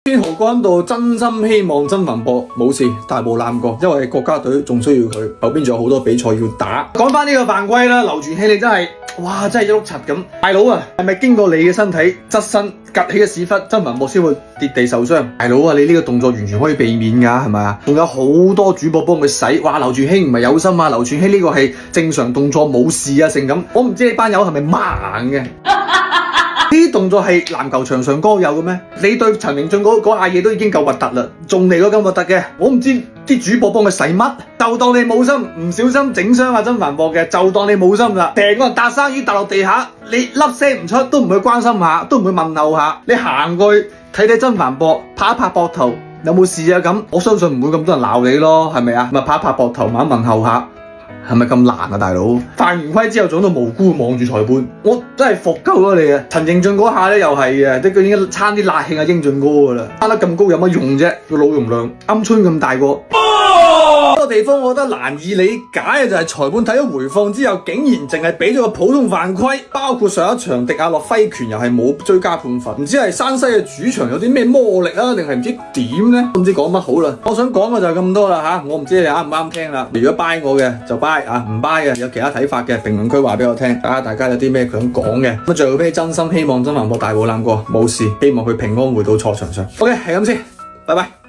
邊豪哥喺度真心希望曾凡博冇事，但係冇攬過，因為國家隊仲需要佢，後邊仲有好多比賽要打。講翻呢個犯規啦，劉傳希你真係，哇真係一碌柒咁，大佬啊，係咪經過你嘅身體側身趷起嘅屎忽，曾凡博先會跌地受傷？大佬啊，你呢個動作完全可以避免噶，係咪啊？仲有好多主播幫佢洗，哇劉傳希唔係有心啊，劉傳希呢個係正常動作冇事啊，成咁，我唔知你班友係咪盲嘅？呢啲動作係籃球場上該有嘅咩？你對陳明俊嗰下嘢都已經夠核突啦，仲嚟個咁核突嘅？我唔知啲主播幫佢洗乜，就當你冇心，唔小心整傷阿曾凡博嘅，就當你冇心啦。成個人搭生魚搭落地下，你粒聲唔出，都唔去關心下，都唔去問候下，你行過去睇睇曾凡博，拍一拍膊頭，有冇事啊？咁我相信唔會咁多人鬧你咯，係咪啊？咪拍一拍膊頭，問候下。係咪咁難啊，大佬？犯完規之後，仲喺度無辜望住裁判，我真係服鳩咗你啊！陳盈駿嗰下咧又係啊，佢已經差啲辣慶阿英俊哥噶啦，差得咁高有乜用啫？個腦容量鵪鶉咁大個。呢個地方我覺得難以理解嘅就係裁判睇咗回放之後，竟然淨係俾咗個普通犯規，包括上一場迪亞洛揮拳又係冇追加判罰，唔知係山西嘅主場有啲咩魔力啊，定係唔知點咧？都唔知講乜好啦。我想講嘅就係咁多啦吓，我唔知你啱唔啱聽啦。如果 buy 我嘅就 buy 啊，唔 buy 嘅有其他睇法嘅評論區話俾我聽，睇下大家有啲咩想講嘅。咁最後俾你真心希望曾凡博大步攬過冇事，希望佢平安回到賽場上。OK 係咁先，拜拜。